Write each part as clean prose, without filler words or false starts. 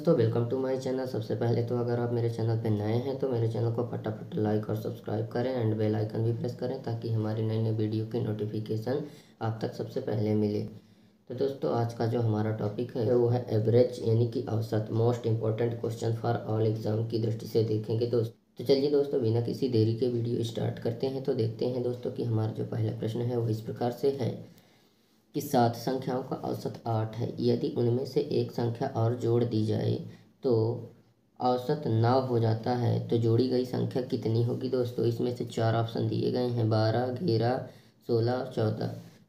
दोस्तों, welcome to my channel. सबसे पहले तो अगर आप मेरे चैनल पे नए हैं तो मेरे चैनल को फटाफट लाइक और सब्सक्राइब करें एंड बेल आइकन भी प्रेस करें ताकि हमारी नई नई वीडियो की नोटिफिकेशन आप तक सबसे पहले मिले। तो दोस्तों, आज का जो हमारा टॉपिक है वो है एवरेज यानी कि औसत। Most important question for all exam की दृष्टि से देखेंगे दोस्तों। तो चलिए दोस्तों, बिना किसी देरी के वीडियो स्टार्ट करते हैं। तो देखते हैं दोस्तों कि हमारा जो पहला प्रश्न है वो इस प्रकार से है कि 7 संख्याओं का औसत 8 है। यदि उनमें से एक संख्या और जोड़ दी जाए तो औसत 9 हो जाता है, तो जोड़ी गई संख्या कितनी होगी दोस्तों। इसमें से 4 ऑप्शन दिए गए हैं, 12, 11, 16 और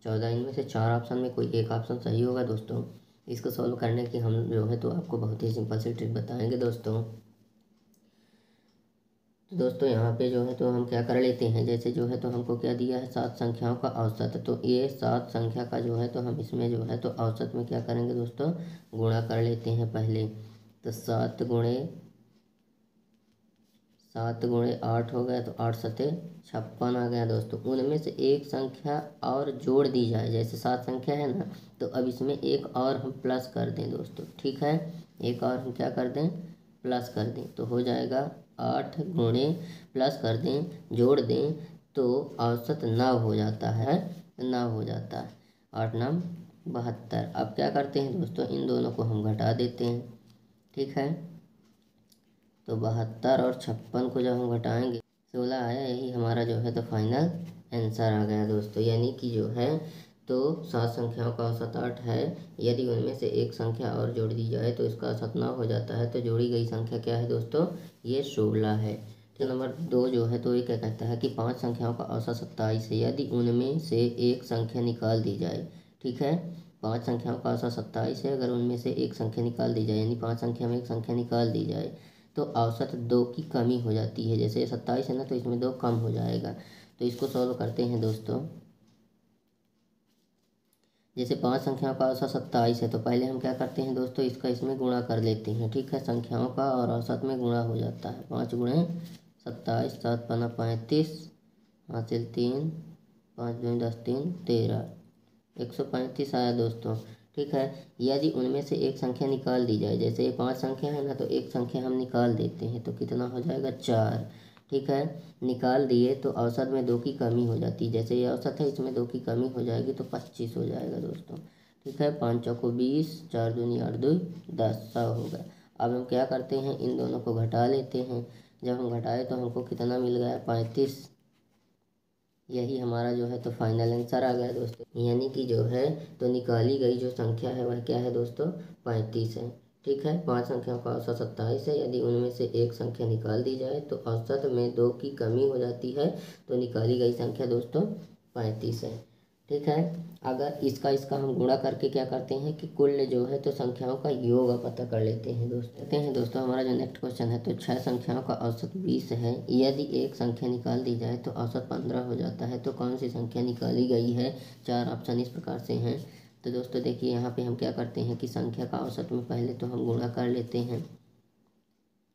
14। इनमें से 4 ऑप्शन में कोई एक ऑप्शन सही होगा दोस्तों। इसको सॉल्व करने की हम जो है तो आपको बहुत ही सिंपल सी ट्रिक बताएंगे दोस्तों। तो दोस्तों, यहाँ पे जो है तो हम क्या कर लेते हैं, जैसे जो है तो हमको क्या दिया है, 7 संख्याओं का औसत। तो ये 7 संख्या का जो है तो हम इसमें जो है तो औसत में क्या करेंगे दोस्तों, गुणा कर लेते हैं पहले। तो 7 गुणे 8 हो गया, तो 8 सते 56 आ गया दोस्तों। उनमें से एक संख्या और जोड़ दी जाए, जैसे 7 संख्या है ना, तो अब इसमें एक और हम प्लस कर दें दोस्तों। ठीक है, एक और हम क्या कर दें, प्लस कर दें, तो हो जाएगा 8 गुणे प्लस कर दें जोड़ दें तो औसत 9 हो जाता है। 9 हो जाता है, 8 9 72। अब क्या करते हैं दोस्तों, इन दोनों को हम घटा देते हैं। ठीक है, तो 72 और 56 को जब हम घटाएंगे 16 आया। यही हमारा जो है तो फाइनल आंसर आ गया दोस्तों। यानी कि जो है तो 7 संख्याओं का औसत 8 है। यदि उनमें से एक संख्या और जोड़ दी जाए तो इसका औसत 9 हो जाता है। तो जोड़ी गई संख्या क्या है दोस्तों, ये 16 है। तो नंबर 2 जो है तो ये क्या कहता है कि 5 संख्याओं का औसत 27 है। यदि उनमें से एक संख्या निकाल दी जाए। ठीक है, 5 संख्याओं का औसत 27 है। अगर उनमें से एक संख्या निकाल दी जाए, यानी 5 संख्या में एक संख्या निकाल दी जाए, तो औसत 2 की कमी हो जाती है। जैसे 27 है ना, तो इसमें 2 कम हो जाएगा। तो इसको सॉल्व करते हैं दोस्तों। जैसे 5 संख्याओं का औसत 27 है, तो पहले हम क्या करते हैं दोस्तों, इसका इसमें गुणा कर लेते हैं। ठीक है, संख्याओं का और औसत में गुणा हो जाता है। 5 गुणे 27, 7 पन्ना 35, हासिल 3, 5 दूनी 10, 3 13, 135 आया दोस्तों। ठीक है, यदि उनमें से एक संख्या निकाल दी जाए, जैसे ये 5 संख्या है ना, तो एक संख्या हम निकाल देते हैं, तो कितना हो जाएगा 4। ठीक है, निकाल दिए तो औसत में 2 की कमी हो जाती है। जैसे ये औसत है, इसमें 2 की कमी हो जाएगी तो 25 हो जाएगा दोस्तों। ठीक है, 5 चौको 20, 4 दूनी 8 2 10, 100 हो गया। अब हम क्या करते हैं, इन दोनों को घटा लेते हैं। जब हम घटाए तो हमको कितना मिल गया, 35। यही हमारा जो है तो फाइनल आंसर आ गया दोस्तों। यानी कि जो है तो निकाली गई जो संख्या है वह क्या है दोस्तों, 35 है। ठीक है, 5 संख्याओं का औसत 27 है। यदि उनमें से एक संख्या निकाल दी जाए तो औसत में 2 की कमी हो जाती है। तो निकाली गई संख्या दोस्तों 35 है। ठीक है, अगर इसका हम गुणा करके क्या करते हैं कि कुल जो है तो संख्याओं का योग पता कर लेते हैं दोस्तों। हमारा जो नेक्स्ट क्वेश्चन है, तो 6 संख्याओं का औसत 20 है। यदि एक संख्या निकाल दी जाए तो औसत 15 हो जाता है। तो कौन सी संख्या निकाली गई है, 4 ऑप्शन इस प्रकार से हैं। तो दोस्तों देखिए, यहाँ पे हम क्या करते हैं कि संख्या का औसत में पहले तो हम गुणा कर लेते हैं।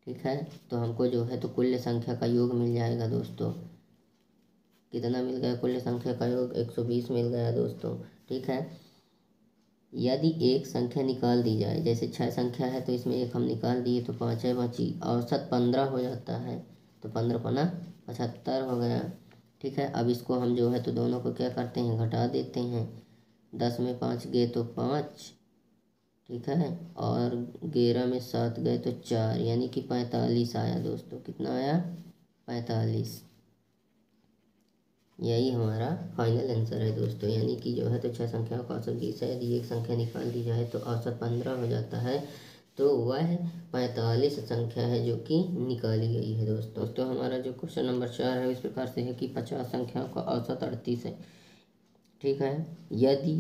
ठीक है, तो हमको जो है तो कुल संख्या का योग मिल जाएगा दोस्तों। कितना मिल गया, कुल संख्या का योग 120 मिल गया दोस्तों। ठीक है, यदि एक संख्या निकाल दी जाए, जैसे 6 संख्या है तो इसमें एक हम निकाल दिए तो 5 बची, औसत 15 हो जाता है। तो 15 पना 75 हो गया। ठीक है, अब इसको हम जो है तो दोनों को क्या करते हैं, घटा देते हैं। 10 में 5 गए तो 5। ठीक है, और 11 में 7 गए तो 4, यानी कि 45 आया दोस्तों। कितना आया, 45। यही हमारा फाइनल आंसर है दोस्तों। यानी कि जो है तो 6 संख्याओं का औसत 20 है। यदि एक संख्या निकाल दी जाए तो औसत 15 हो जाता है। तो वह 45 संख्या है जो कि निकाली गई है दोस्तों। हमारा जो क्वेश्चन नंबर 4 है इस प्रकार से है कि 50 संख्याओं का औसत 38 है। ठीक है, यदि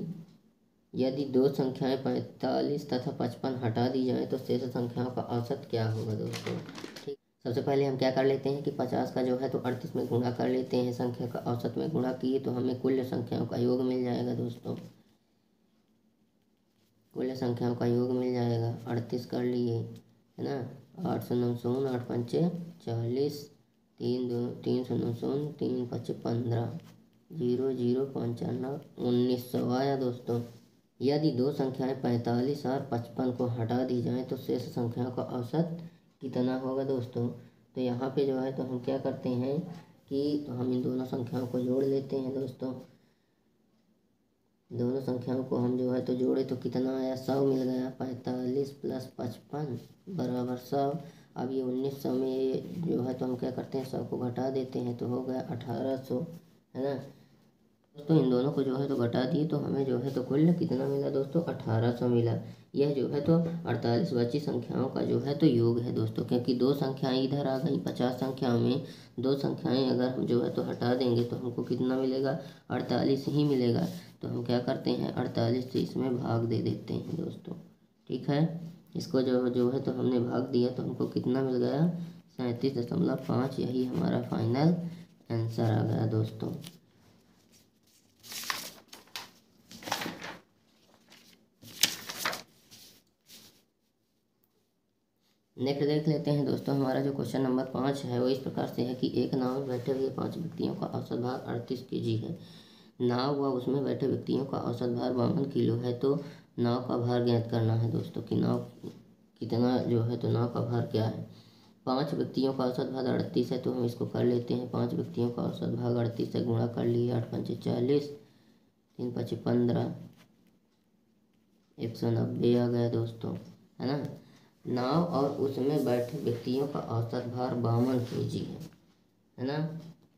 यदि दो संख्याएं 45 तथा 55 हटा दी जाए तो शेष संख्याओं का औसत क्या होगा दोस्तों। ठीक, सबसे पहले हम क्या कर लेते हैं कि 50 का जो है तो 38 में गुणा कर लेते हैं। संख्या का औसत में गुणा किए तो हमें कुल संख्याओं का योग मिल जाएगा दोस्तों। कुल संख्याओं का योग मिल जाएगा, 38 कर लिए है ना, 8 शून्य शून्य, 8 पंचे 40, 3 शून्य शून्य, 3 पचे 15, 0 0 55, 1900 आया दोस्तों। यदि दो संख्याएं 45 और 55 को हटा दी जाएं तो शेष संख्याओं का औसत कितना होगा दोस्तों। तो यहाँ पे जो है तो हम क्या करते हैं कि तो हम इन दोनों संख्याओं को जोड़ लेते हैं दोस्तों। दोनों संख्याओं को हम जो है तो जोड़े तो कितना आया, 100 मिल गया। 45 + 55 = 100। अब ये 1900 में ये जो है तो हम क्या करते हैं, 100 को घटा देते हैं तो हो गया 1800, है ना। तो इन दोनों को जो है तो घटा दिए तो हमें जो है तो कुल कितना मिला दोस्तों, 1800 मिला। यह जो है तो 48 बची संख्याओं का जो है तो योग है दोस्तों, क्योंकि दो संख्याएं इधर आ गई। 50 संख्याओं में दो संख्याएं अगर हम जो है तो हटा देंगे तो हमको कितना मिलेगा, 48 ही मिलेगा। तो हम क्या करते हैं, 48 से इसमें भाग दे देते हैं दोस्तों। ठीक है, इसको जो है तो हमने भाग दिया तो हमको कितना मिल गया, 37.5। यही हमारा फाइनल आंसर आ गया दोस्तों। नेक्स्ट देख लेते हैं दोस्तों। हमारा जो क्वेश्चन नंबर 5 है वो इस प्रकार से है कि एक नाव में बैठे हुए 5 व्यक्तियों का औसत भार 38 kg है। नाव व उसमें बैठे व्यक्तियों का औसत भार 52 किलो है। तो नाव का भार ज्ञात करना है दोस्तों कि नाव कितना जो है तो नाव का भार क्या है। 5 व्यक्तियों का औसत भार 38 है तो हम इसको कर लेते हैं। 5 व्यक्तियों का औसत भाग 38 से गुणा कर लिए। 8 पंचे 40, 3 पंचे 15, 190 आ गया दोस्तों, है ना। नाव और उसमें बैठे व्यक्तियों का औसत भार 52 kg है ना।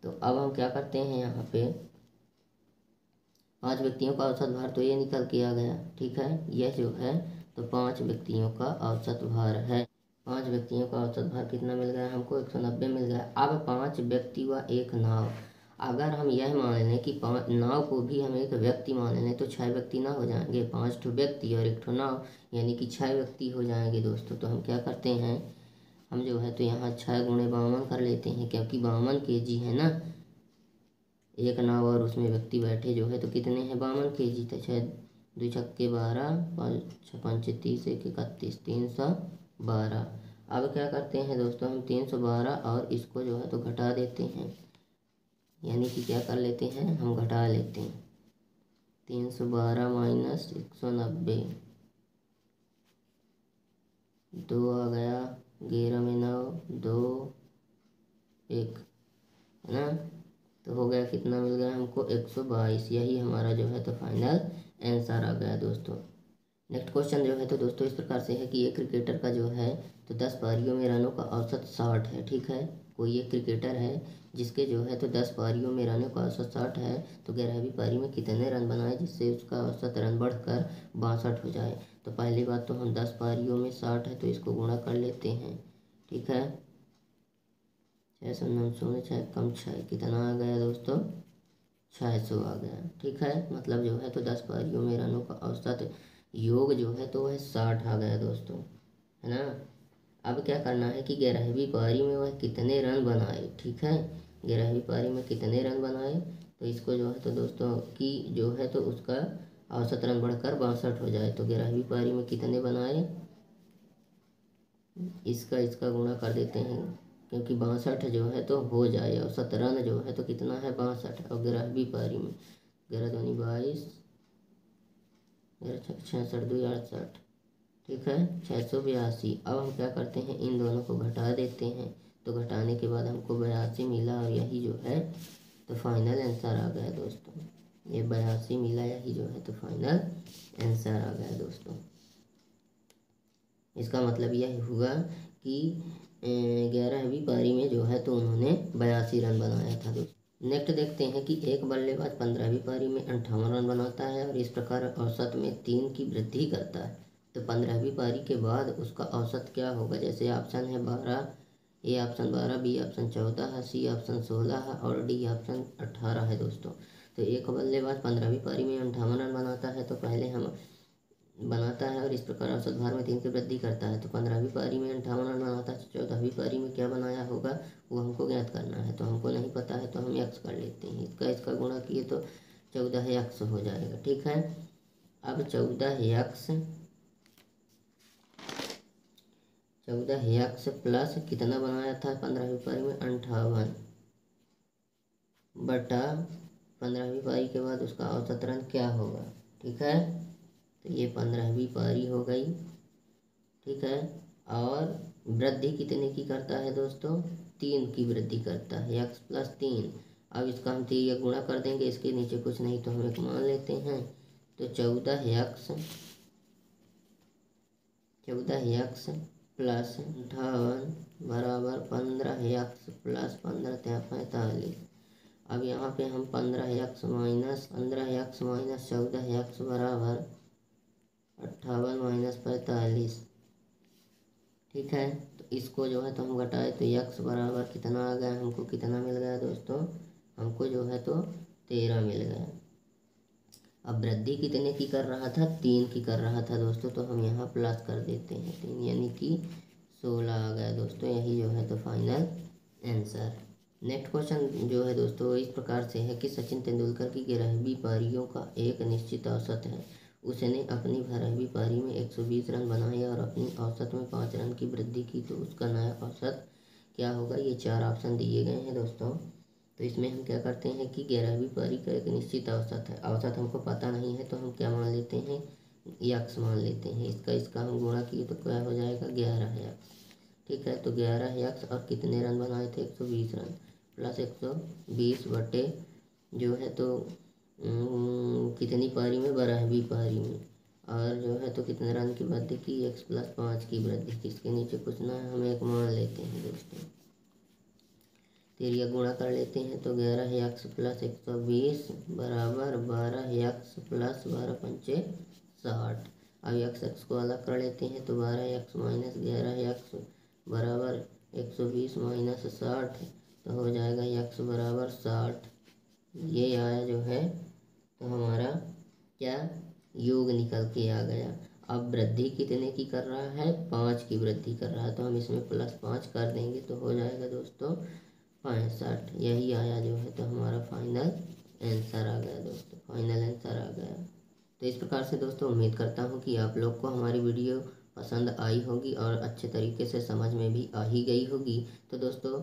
तो अब हम क्या करते हैं, यहाँ पे 5 व्यक्तियों का औसत भार तो ये निकल के आ गया। ठीक है, यह जो है तो 5 व्यक्तियों का औसत भार है। 5 व्यक्तियों का औसत भार कितना मिल गया हमको, 190 मिल गया। अब 5 व्यक्ति व एक नाव, अगर हम यह मान लें कि 5 नाव को भी हम एक व्यक्ति मान लें तो 6 व्यक्ति ना हो जाएंगे, 5 ठो व्यक्ति और 1 ठो नाव, यानी कि 6 व्यक्ति हो जाएंगे दोस्तों। तो हम क्या करते हैं, हम जो है तो यहाँ 6 गुणे 52 कर लेते हैं, क्योंकि 52 kg है ना। एक नाव और उसमें व्यक्ति बैठे जो है तो कितने हैं, 52 kg। तो 6 2 छक्के 12, 5 6 पंचे 30, 1 31, 312। अब क्या करते हैं दोस्तों, हम 312 और इसको जो है तो घटा देते हैं, यानी कि क्या कर लेते हैं, हम घटा लेते हैं। 312 माइनस 190, 2 आ गया, 11 में 9, 2 1, है ना। तो हो गया, कितना मिल गया हमको, 122। यही हमारा जो है तो फाइनल आंसर आ गया दोस्तों। नेक्स्ट क्वेश्चन जो है तो दोस्तों इस प्रकार से है कि एक क्रिकेटर का जो है तो 10 पारियों में रनों का औसत 60 है। ठीक है, कोई एक क्रिकेटर है जिसके जो है तो 10 पारियों में रनों का औसत 60 है, तो 11वीं पारी में कितने रन बनाए जिससे उसका औसत रन बढ़कर 62 हो जाए। तो पहली बात तो हम 10 पारियों में 60 है तो इसको गुणा कर लेते हैं। ठीक है, 6 9 6 कम 6 कितना आ गया दोस्तों, 600 आ गया। ठीक है, मतलब जो है तो 10 पारियों में रनों का औसत योग जो है तो वह 60 आ गया दोस्तों, है ना। अब क्या करना है कि 11वीं पारी में वह कितने रन बनाए। ठीक है, 11वीं पारी में कितने रन बनाए, तो इसको जो है तो दोस्तों की जो है तो उसका औसत रन बढ़कर 62 हो जाए। तो 11वीं पारी में कितने बनाए, इसका गुणा कर देते हैं, क्योंकि 62 जो है तो हो जाए। औसत रन जो है तो कितना है, 62। और 11वीं पारी में 11 दूनी 22, 66 2 68, ठीक है, 682। अब हम क्या करते हैं, इन दोनों को घटा देते हैं। तो घटाने के बाद हमको 82 मिला और यही जो है तो फाइनल आंसर आ गया दोस्तों। ये 82 मिला, यही जो है तो फाइनल आंसर आ गया दोस्तों। इसका मतलब यह हुआ कि 11वीं पारी में जो है तो उन्होंने 82 रन बनाया था दोस्तों। नेक्स्ट देखते हैं कि एक बल्लेबाज 15वीं पारी में 58 रन बनाता है और इस प्रकार औसत में 3 की वृद्धि करता है। तो 15वीं पारी के बाद उसका औसत क्या होगा। जैसे ऑप्शन है 12, ए ऑप्शन 12, बी ऑप्शन 14 है, सी ऑप्शन 16 है और डी ऑप्शन 18 है दोस्तों। तो एक बल्लेबाज 15वीं पारी में 58 रन बनाता है तो पहले हम बनाता है और इस प्रकार औसत भार में 3 की वृद्धि करता है। तो 15वीं पारी में 58 रन बनाता है, 14वीं पारी में क्या बनाया होगा वो हमको ज्ञात करना है। तो हमको नहीं पता है तो हम यक्स कर लेते हैं, इसका गुणा किए तो 14 यक्स हो जाएगा। ठीक है, अब 14 यक्स प्लस कितना बनाया था 15वीं पारी में 58 बटा 15वीं पारी के बाद उसका औसत रन क्या होगा। ठीक है, तो ये 15वीं पारी हो गई। ठीक है, और वृद्धि कितने की करता है दोस्तों? 3 की वृद्धि करता है, x + 3। अब इसका हम 3 गुणा कर देंगे, इसके नीचे कुछ नहीं तो हम एक मान लेते हैं। तो 14x + 58 बराबर 15x + 15 × 45। अब यहाँ पे हम 15x माइनस 14x बराबर 58 - 45। ठीक है, तो इसको जो है तो हम घटाए तो x बराबर कितना आ गया? हमको कितना मिल गया दोस्तों? हमको जो है तो 13 मिल गया। अब वृद्धि कितने की कर रहा था? 3 की कर रहा था दोस्तों, तो हम यहाँ प्लस कर देते हैं 3, यानी कि 16 आ गया दोस्तों। यही जो है तो फाइनल आंसर। नेक्स्ट क्वेश्चन जो है दोस्तों इस प्रकार से है कि सचिन तेंदुलकर की 11वीं पारियों का एक निश्चित औसत है। उसने अपनी 12वीं पारी में 120 रन बनाए और अपनी औसत में 5 रन की वृद्धि की, तो उसका नया औसत क्या होगा? ये 4 ऑप्शन दिए गए हैं दोस्तों। तो इसमें हम क्या करते हैं कि 11वीं पारी का एक निश्चित औसत है, औसत हमको पता नहीं है तो हम क्या मान लेते हैं? यक्स मान लेते हैं। इसका हम गुणा किए तो क्या हो जाएगा? 11x। ठीक है, तो 11x और कितने रन बनाए थे? 120 रन प्लस 120 बटे जो है तो कितनी पारी में? 12वीं पारी में। और जो है तो कितने रन की वृद्धि की? x + 5 की वृद्धि की। इसके नीचे कुछ ना है, हम एक मान लेते हैं दोस्तों। फिर गुणा कर लेते हैं तो 11x + 120 बराबर 12x + 12 × 5 = 60। अब x को अलग कर लेते हैं तो 12x - 11x बराबर 120 - 60, तो हो जाएगा x बराबर 60। ये आया जो है तो हमारा क्या? योग निकल के आ गया। अब वृद्धि कितने की कर रहा है? 5 की वृद्धि कर रहा है, तो हम इसमें +5 कर देंगे तो हो जाएगा दोस्तों 65। यही आया जो है तो हमारा फाइनल आंसर आ गया दोस्तों, फाइनल आंसर आ गया। तो इस प्रकार से दोस्तों उम्मीद करता हूँ कि आप लोग को हमारी वीडियो पसंद आई होगी और अच्छे तरीके से समझ में भी आ ही गई होगी। तो दोस्तों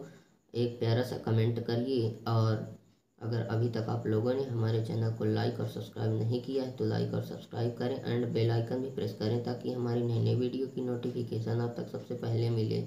एक प्यारा सा कमेंट करिए, और अगर अभी तक आप लोगों ने हमारे चैनल को लाइक और सब्सक्राइब नहीं किया है तो लाइक और सब्सक्राइब करें एंड बेल आइकन भी प्रेस करें, ताकि हमारी नई नई वीडियो की नोटिफिकेशन आप तक सबसे पहले मिले।